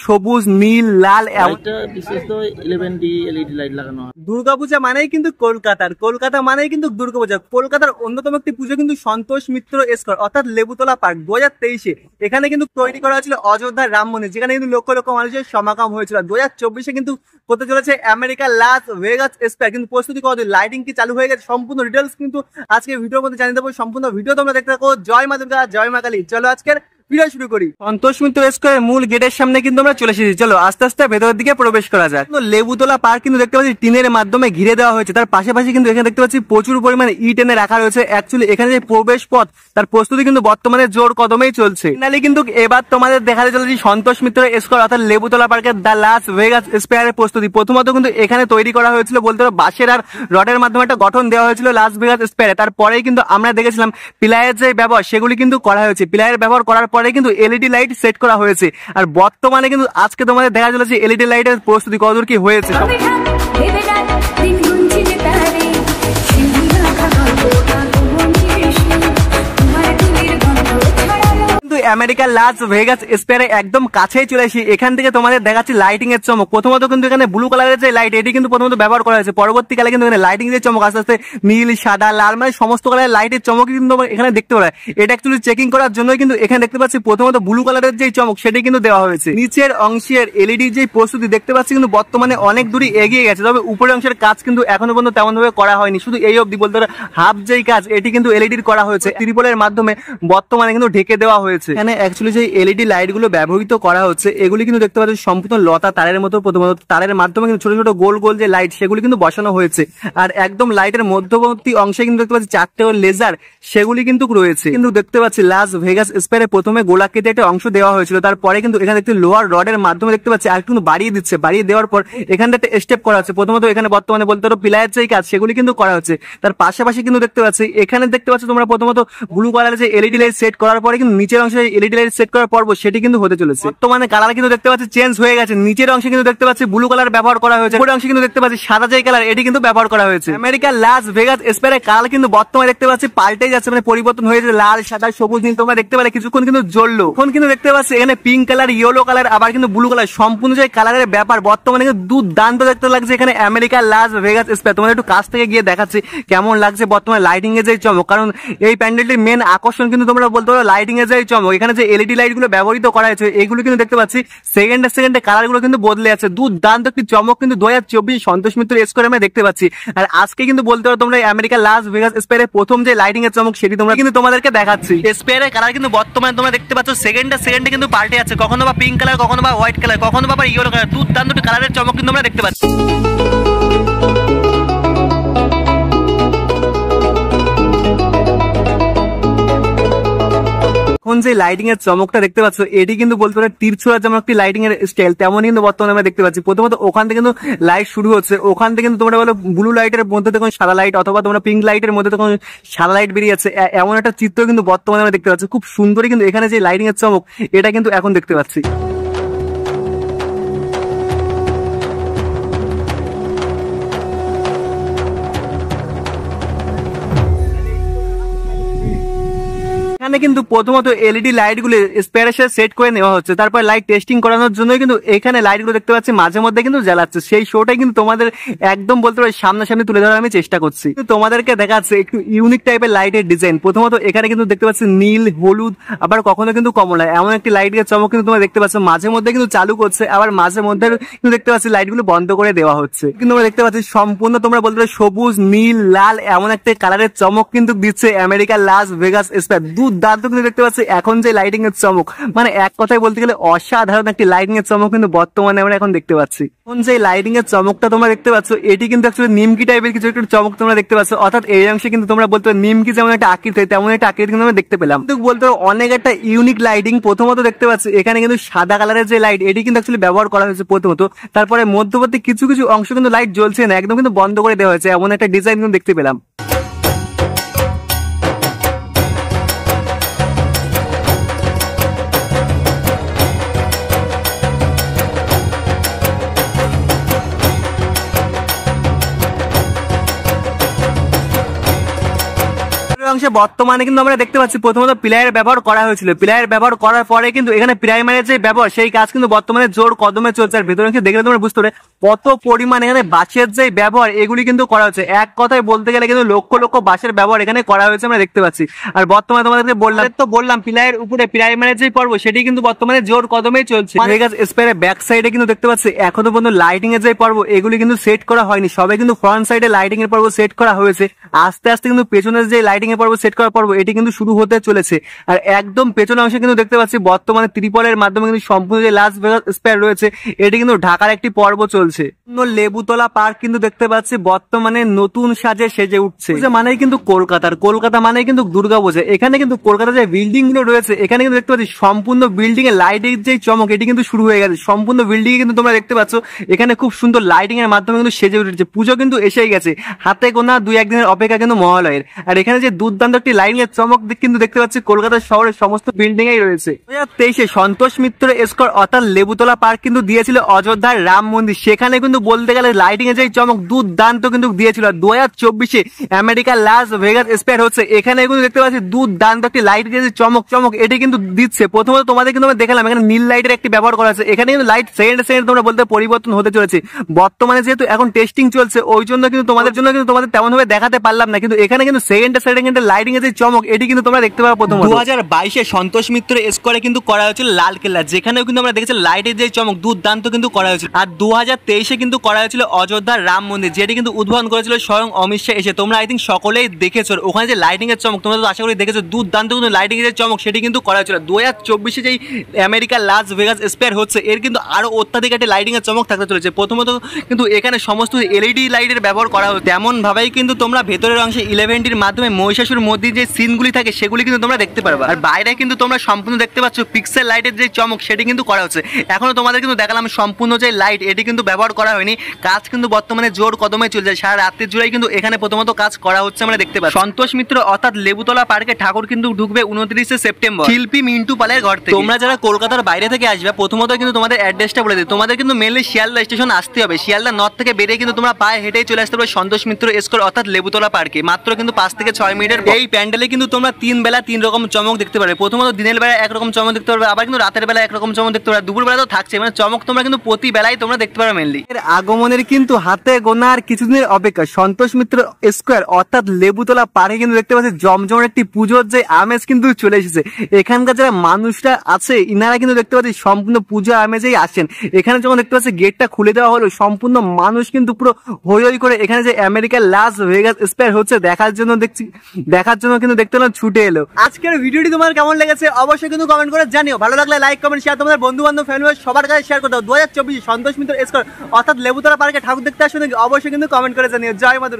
সবুজ, নীল, লাল। বিশেষ তো 11D LED লাইট লাগানো হয়। দুর্গাপূজা মানেই কিন্তু কলকাতা মানেই কিন্তু দুর্গাপূজা। কলকাতার অন্যতম একটি পুজো কিন্তু সন্তোষ মিত্র স্কোয়ার অর্থাৎ লেবুতলা পার্ক 2023-এ এখানে কিন্তু তৈরি করা হয়েছিল অযোধ্যার রাম মন্দির, যেখানে কিন্তু লক্ষ লক্ষ মানুষের সমাগম হয়েছিল। 2024-এ কিন্তু করতে চলেছে আমেরিকার লাস ভেগাস স্কোয়ার। কিন্তু প্রস্তুতি কত, লাইটিং কি চালু হয়ে গেছে, সম্পূর্ণ ডিটেলস কিন্তু আজকে ভিডিওর মধ্যে জানিয়ে দেবো। সম্পূর্ণ ভিডিও তোমরা দেখতে থাকো। জয় মা দুর্গা, জয় মা কালী। চলো আজকের ভিডিও শুরু করি। সন্তোষ মিত্র স্কোয়ারের মূল গেটের সামনে কিন্তু আমরা চলে এসেছি। চলো আস্তে আস্তে ভেতরের দিকে প্রবেশ করা যায়। লেবুতলা পার্ক কিন্তু দেখতে পাচ্ছি টিনের মাধ্যমে ঘিরে দেওয়া হয়েছে। তার পাশাপাশি কিন্তু এখানে দেখতে পাচ্ছি প্রচুর পরিমাণে ইট এনে রাখা রয়েছে। অ্যাকচুয়ালি এখানে যে প্রবেশ পথ তার প্রস্তুতি কিন্তু বর্তমানে জোর কদমেই চলছে। ফাইনালি কিন্তু এবার তোমাদের দেখাতে চলেছি সন্তোষ মিত্র স্কোয়ার অর্থাৎ লেবুতলা পার্কের দ্য লাস ভেগাস স্কোয়ারের প্রস্তুতি। প্রথমত কিন্তু এখানে তৈরি করা হয়েছিল বলতে পারো বাঁশের আর রডের মাধ্যমে একটা গঠন দেওয়া হয়েছিল লাস ভেগাস স্কোয়ারে। তারপরেই কিন্তু আমরা দেখেছিলাম পিলারের যে ব্যবহার সেগুলি কিন্তু করা হয়েছে। পিলারের ব্যবহার করার পরে কিন্তু এলইডি লাইট সেট করা হয়েছে। আর বর্তমানে কিন্তু আজকে তোমাদের দেখা চলেছে এলইডি লাইটের প্রস্তুতি কতদূর কি হয়েছে। আমেরিকার লাস ভেগাস স্কোয়ারে একদম কাছেই চলে আসি। এখান থেকে তোমাদের দেখাচ্ছি লাইটিং এর চমক। প্রথমত কিন্তু এখানে ব্লু কালারের যে লাইট এটি কিন্তু প্রথমত ব্যবহার করা হয়েছে। পরবর্তীকালে কিন্তু এখানে লাইটিং এর চমক আস্তে আস্তে নীল, সাদা, লাল মানে সমস্ত কালারের লাইটের চমক কিন্তু এখানে দেখতে পারা। এটা অ্যাকচুয়ালি চেকিং করার জন্যই কিন্তু এখানে দেখতে পাচ্ছি প্রথমত ব্লু কালারের যে চমক সেটি কিন্তু দেওয়া হয়েছে। নিচের অংশের এলইডি যে প্রস্তুতি দেখতে পাচ্ছি কিন্তু বর্তমানে অনেক দূরই এগিয়ে গেছে। তবে উপরের অংশের কাজ কিন্তু এখনো পর্যন্ত তেমন ভাবে করা হয়নি। শুধু এই অবধি বলতে পারে হাফ যেই কাজ এটি কিন্তু এলইডির করা হয়েছে। ত্রিপলের মাধ্যমে বর্তমানে কিন্তু ঢেকে দেওয়া হয়েছে। এখানে অ্যাকচুয়ালি যে এলইডি লাইট গুলো ব্যবহৃত করা হচ্ছে এগুলি কিন্তু দেখতে পাচ্ছি সম্পূর্ণ লতা তারের মতো। প্রথমত তারের মাধ্যমে কিন্তু ছোট ছোট গোল গোল যে লাইট সেগুলি কিন্তু বসানো হয়েছে। আর একদম লাইটের মধ্যবর্তী অংশে কিন্তু দেখতে পাচ্ছি চারটে লেজার সেগুলি কিন্তু রয়েছে। কিন্তু দেখতে পাচ্ছি লাস ভেগাস স্কোয়ারে প্রথমে গোলাকৃতি একটা অংশ দেওয়া হয়েছিল। তারপরে কিন্তু এখানে দেখতে লোহার রডের মাধ্যমে দেখতে পাচ্ছি আর কিন্তু বাড়িয়ে দিচ্ছে। বাড়িয়ে দেওয়ার পর এখানে একটা স্টেপ করা হচ্ছে। প্রথমত এখানে বর্তমানে বলতে পারো পিলারের যে কাজ সেগুলি কিন্তু করা হচ্ছে। তার পাশাপাশি কিন্তু দেখতে পাচ্ছি এখানে দেখতে পাচ্ছি তোমরা প্রথমত ব্লু কালারের যে এলইডি লাইট সেট করার পরে কিন্তু নিচের অংশে এলইডি লাইট সেট করার পর্ব সেটি কিন্তু হতে চলেছে। বর্তমানে কালার কিন্তু দেখতে পাচ্ছি চেঞ্জ হয়ে গেছে। নিচের অংশে কিন্তু দেখতে পাচ্ছি ব্লু কালার ব্যবহার করা হয়েছে। উপরের অংশে কিন্তু দেখতে পাচ্ছি সাদা যে কালার এটি কিন্তু ব্যবহার করা হয়েছে। আমেরিকার লাস ভেগাস স্কোয়ারের কালার কিন্তু বর্তমানে দেখতে পাচ্ছি পাল্টে যাচ্ছে, মানে পরিবর্তন হয়েছে। লাল, সাদা, সবুজ, নীল তোমরা দেখতে পারে কিছুক্ষণ কিন্তু জ্বললো। এখন কিন্তু দেখতে পাচ্ছি এখানে পিঙ্ক কালার, ইয়েলো কালার আবার কিন্তু ব্লু কালার সম্পূর্ণ যে কালারের ব্যাপার বর্তমানে কিন্তু দুর্দান্ত দেখতে লাগছে এখানে আমেরিকার লাস ভেগাস স্কোয়ার। তোমাদের একটু কাছ থেকে গিয়ে দেখাচ্ছি কেমন লাগছে বর্তমানে লাইটিং এর যে চমক। কারণ এই প্যান্ডেলটির মেন আকর্ষণ কিন্তু তোমরা বলতে পারো লাইটিং এর যে চমক। এখানে যে এলইডি লাইট গুলো ব্যবহৃত করা হয়েছে এগুলো কিন্তু দেখতে পাচ্ছি সেকেন্ডে কালার গুলো কিন্তু বদলে যাচ্ছে। দুর্দান্ত একটি চমক কিন্তু 2024 সন্তোষ মিত্র স্কোয়ারে আমরা দেখতে পাচ্ছি। আর আজকে কিন্তু বলতে পারো তোমরা আমেরিকার লাস ভেগাস স্কোয়ারের প্রথম যে লাইটিং এর চমক সেটি তোমরা কিন্তু তোমাদেরকে দেখাচ্ছি। স্কোয়ারের কালার কিন্তু বর্তমানে তোমরা দেখতে পাচ্ছ সেকেন্ডে কিন্তু পাল্টে যাচ্ছে। কখনো বা পিঙ্ক কালার, কখনো বা হোয়াইট কালার, কখনো বা ইয়েলো কালার। দুর্দান্ত কালারের চমক কিন্তু আমরা দেখতে পাচ্ছি। এখন যে লাইটিং এর চমকটা দেখতে পাচ্ছ এটি কিন্তু বলতে পারে তীরছোড়া যেমন একটি লাইটিং এর স্টাইল তেমনই কিন্তু বর্তমানে আমরা দেখতে পাচ্ছি। প্রথমত ওখান থেকে কিন্তু লাইট শুরু হচ্ছে। ওখান থেকে কিন্তু তোমরা বলো ব্লু লাইটের মধ্যে তখন সাদা লাইট অথবা তোমরা পিঙ্ক লাইটের মধ্যে তখন সাদা লাইট বেরিয়ে যাচ্ছে। এমন একটা চিত্র কিন্তু বর্তমানে আমরা দেখতে পাচ্ছি। খুব সুন্দরই কিন্তু এখানে যে লাইটিং এর চমক এটা কিন্তু এখন দেখতে পাচ্ছি। এখানে কিন্তু প্রথমত এলইডি লাইট গুলো স্পেয়ারের সাথে সেট করে নেওয়া হচ্ছে। তারপর লাইট টেস্টিং করানোর জন্য কিন্তু এখানে লাইট গুলো দেখতে পাচ্ছি মাঝে মধ্যে কিন্তু জ্বালাচ্ছে। সেই শোটাই কিন্তু তোমাদের একদম বলতে পারি সামনাসামনি তুলে ধরার আমি চেষ্টা করছি। তোমাদেরকে দেখাচ্ছে একটু ইউনিক টাইপের লাইটের ডিজাইন। প্রথমত এখানে কিন্তু দেখতে পাচ্ছি নীল, হলুদ আবার কখনো কিন্তু কমলা এমন একটি লাইটের চমক কিন্তু তোমরা দেখতে পাচ্ছ। মাঝে মধ্যে কিন্তু চালু করছে আবার মাঝে মধ্যে কিন্তু দেখতে পাচ্ছি লাইট গুলো বন্ধ করে দেওয়া হচ্ছে। কিন্তু আমরা দেখতে পাচ্ছি সম্পূর্ণ তোমরা বলতে পারো সবুজ, নীল, লাল এমন একটা কালারের চমক কিন্তু দিচ্ছে আমেরিকার লাস ভেগাস স্কোয়ার। দুর্দান্ত কিন্তু দেখতে পাচ্ছি এখন যে লাইটিং এর চমক, মানে এক কথায় বলতে গেলে অসাধারণ একটি লাইটিং এর চমক কিন্তু বর্তমানে আমরা এখন দেখতে পাচ্ছি। এখন যে লাইটিং এর চমকটা তোমরা দেখতে পাচ্ছ এটি কিন্তু অ্যাকচুয়ালি নিমকি টাইপের কিছু একটা চমক তোমরা দেখতে পাচ্ছ। অর্থাৎ এই অংশে কিন্তু তোমরা বলতে পারো নিমকি যেমন একটা আকৃতি তেমন একটা আকৃতি কিন্তু আমরা দেখতে পেলাম। কিন্তু বলতে পারো অনেক একটা ইউনিক লাইটিং। প্রথমত দেখতে পাচ্ছি এখানে কিন্তু সাদা কালারের যে লাইট এটি কিন্তু অ্যাকচুয়ালি ব্যবহার করা হয়েছে প্রথমত। তারপরে মধ্যবর্তী কিছু কিছু অংশ কিন্তু লাইট জ্বলছে না, একদম কিন্তু বন্ধ করে দেওয়া হয়েছে এমন একটা ডিজাইন কিন্তু দেখতে পেলাম। অংশে বর্তমানে কিন্তু আমরা দেখতে পাচ্ছি প্রথমত প্লেয়ার ব্যবহার করা হয়েছিল, প্লেয়ার ব্যবহার করার পরে কিন্তু এখানে প্রাইমারি যে ব্যবহার সেই কাজ কিন্তু বর্তমানে জোর কদমে চলছে। আর ভেতরে অংশে দেখলে তোমরা বুঝতে পারবে কত পরিমাণ এখানে বাঁশের যে ব্যবহার এগুলি কিন্তু করা হচ্ছে। এক কথায় বলতে গেলে কিন্তু লক্ষ লক্ষ বাঁশের ব্যবহার এখানে করা হয়েছে আমরা দেখতে পাচ্ছি। আর বর্তমানে তোমাদেরকে বললাম প্লেয়ার উপরে প্রাইমারি যে পর্ব সেটি কিন্তু বর্তমানে জোর কদমেই চলছে। ভেগাস স্পেয়ারের ব্যাক সাইডে কিন্তু দেখতে পাচ্ছি এখনো পর্যন্ত লাইটিং এর যে পর্ব এগুলি কিন্তু সেট করা হয়নি, সবাই কিন্তু ফ্রন্ট সাইডে লাইটিং এর পর্ব সেট করা হয়েছে। আস্তে আস্তে কিন্তু পেছনের যে লাইটিং এর পর্ব সেট করার পর্ব এটি কিন্তু শুরু হতে চলেছে। আর একদম পেছনের অংশে কিন্তু দেখতে পাচ্ছি বর্তমানে ত্রিপলের মাধ্যমে কিন্তু সম্পূর্ণ যে লাস ভেগাস স্পেয়ার রয়েছে এটি কিন্তু ঢাকার একটি পর্ব চলছে। লেবুতলা পার্ক কিন্তু দেখতে পাচ্ছি বর্তমানে নতুন সাজে সেজে উঠছে, মানেই কিন্তু কলকাতা মানেই কিন্তু দুর্গাপূজা। এখানে কিন্তু কলকাতার যে বিল্ডিং গুলো রয়েছে এখানে কিন্তু দেখতে পাচ্ছি সম্পূর্ণ বিল্ডিং এর লাইটের যে চমক এটি কিন্তু শুরু হয়ে গেছে। সম্পূর্ণ বিল্ডিং এ কিন্তু তোমরা দেখতে পাচ্ছ এখানে খুব সুন্দর লাইটিং এর মাধ্যমে কিন্তু সেজে উঠেছে। পুজো কিন্তু এসেই গেছে, হাতে গোনা 2-1 দিনের অপেক্ষা কিন্তু মহালয়ের। আর এখানে যে দুর্দান্ত একটি লাইটিং এর চমক কিন্তু দেখতে পাচ্ছি কলকাতা শহরের সমস্ত বিল্ডিং এই রয়েছে। 2023-এ সন্তোষ মিত্র স্কোয়ার অর্থাৎ লেবুতলা পার্ক কিন্তু দিয়েছিল অযোধ্যার রাম মন্দির, সেখানে কিন্তু বলতে গেলে লাইটিং এর যে চমক দুর্দান্ত কিন্তু দিয়েছিল। 2024-এ আমেরিকার লাস ভেগাস স্পেয়ার হচ্ছে, এখানে কিন্তু দেখতে পাচ্ছি দুর্দান্ত একটি লাইটিং এর চমক এটি কিন্তু দিচ্ছে। প্রথমত তোমাদের কিন্তু আমরা দেখালাম এখানে নীল লাইটের একটি ব্যবহার করা আছে, এখানে কিন্তু লাইট সেকেন্ড তোমরা বলতে পরিবর্তন হতে চলেছে। বর্তমানে যেহেতু এখন টেস্টিং চলছে ওই জন্য কিন্তু তোমাদের তেমন ভাবে দেখাতে পারলাম না, কিন্তু এখানে কিন্তু সেকেন্ডে লাইটিং এর যে চমক এটি কিন্তু তোমরা দেখতে পাবে। প্রথম 2022-এ সন্তোষ মিত্র স্কোয়ারে কিন্তু করা হয়েছিল লাল কেল্লা, যেখানেও কিন্তু আমরা দেখেছি লাইটের যে চমক দুর্দান্ত কিন্তু করা হয়েছিল। আর 2023-এ কিন্তু করা হয়েছিল অযোধ্যার রাম মন্দির, যেটি কিন্তু উদ্বোধন করেছিল স্বয়ং অমিত শাহ এসে। তোমরা আই থিঙ্ক সকলেই দেখেছো ওখানে যে লাইটিং এর চমক, তোমরা তো আশা করি দেখেছো দুর্দান্ত কিন্তু লাইটিং এর চমক সেটি কিন্তু করা হয়েছিল। 2024-এ যেই আমেরিকার লাস ভেগাস স্পেয়ার হচ্ছে এর কিন্তু আরো অত্যাধিক একটা লাইটিং এর চমক থাকতে চলেছে। প্রথমত কিন্তু এখানে সমস্ত এলইডি লাইটের ব্যবহার করা হচ্ছে, তেমন ভাবেই কিন্তু তোমরা ভেতরের অংশে 11টির মাধ্যমে মহিষাসুর মধ্যে যে সিনগুলি থাকে সেগুলি কিন্তু তোমরা দেখতে পারবে। আর বাইরে কিন্তু তোমরা সম্পূর্ণ দেখতে পাচ্ছ পিক্সেল লাইটের যে চমক সেটি কিন্তু করা হচ্ছে। এখনো তোমাদের কিন্তু দেখালাম সম্পূর্ণ যে লাইট এটি কিন্তু ব্যবহার করা হয়নি, কাজ কিন্তু বর্তমানে জোর কদমে চলছে। সারা রাত্রি জুড়েই কিন্তু এখানে প্রথমত কাজ করা হচ্ছে আমরা দেখতে পাচ্ছি। সন্তোষ মিত্র অর্থাৎ লেবুতলা পার্কে ঠাকুর কিন্তু ঢুকবে 29শে সেপ্টেম্বর শিল্পী মিন্টু পালের ঘর থেকে। তোমরা যারা কলকাতার বাইরে থেকে আসবে প্রথমত কিন্তু তোমাদের অ্যাড্রেসটা বলে দিই, তোমাদের কিন্তু মেনলি শিয়ালদা স্টেশন আসতে হবে। শিয়ালদা নর্থ থেকে বেরিয়ে কিন্তু তোমরা পায়ে হেঁটেই চলে আসতে পারবে সন্তোষ মিত্র স্কোয়ার অর্থাৎ লেবুতলা পার্কে, মাত্র কিন্তু 5 থেকে 6 মিনিটের। এই প্যান্ডেলে কিন্তু তোমরা 3 বেলা 3 রকম চমক দেখতে পারবে। প্রথমত দিনের বেলা একরকম চমক দেখতে পারবে, আবার কিন্তু রাতের বেলা একরকম চমক দেখতে পারবে, দুপুর বেলা তো থাকছে, মানে চমক তোমরা কিন্তু প্রতি বেলায় তোমরা দেখতে পারবে। মেনলি এর আগমনের কিন্তু হাতে গোনা আর কিছুদিনের অপেক্ষা। সন্তোষ মিত্র স্কোয়ার অর্থাৎ লেবুতলা পার্কে কিন্তু দেখতে পাচ্ছি জমজমের একটি পুজোর যে আমেজ কিন্তু চলে এসেছে। এখানকার যারা মানুষরা আছে ইনারা কিন্তু দেখতে পাচ্ছি সম্পূর্ণ পুজো আমেজেই আসছেন। এখানে যখন দেখতে পাচ্ছি গেটটা খুলে দেওয়া হলো সম্পূর্ণ মানুষ কিন্তু পুরো হই হই করে এখানে যে আমেরিকার লাস ভেগাস স্পেয়ার হচ্ছে দেখার জন্য কিন্তু দেখতে পেলাম ছুটে এলো। আজকের ভিডিওটি তোমার কেমন লেগেছে অবশ্যই কিন্তু কমেন্ট করে জানিও। ভালো লাগলে লাইক কমেন্ট শেয়ার তোমাদের বন্ধু বান্ধব ফ্যামিলি সবার কাছে শেয়ার করে দাও। 2024 সন্তোষ মিত্র স্কোয়ার অর্থাৎ লেবুতলা পার্কে ঠাকুর দেখতে আসো নাকি অবশ্যই কিন্তু কমেন্ট করে জানিও। জয় মাদুর।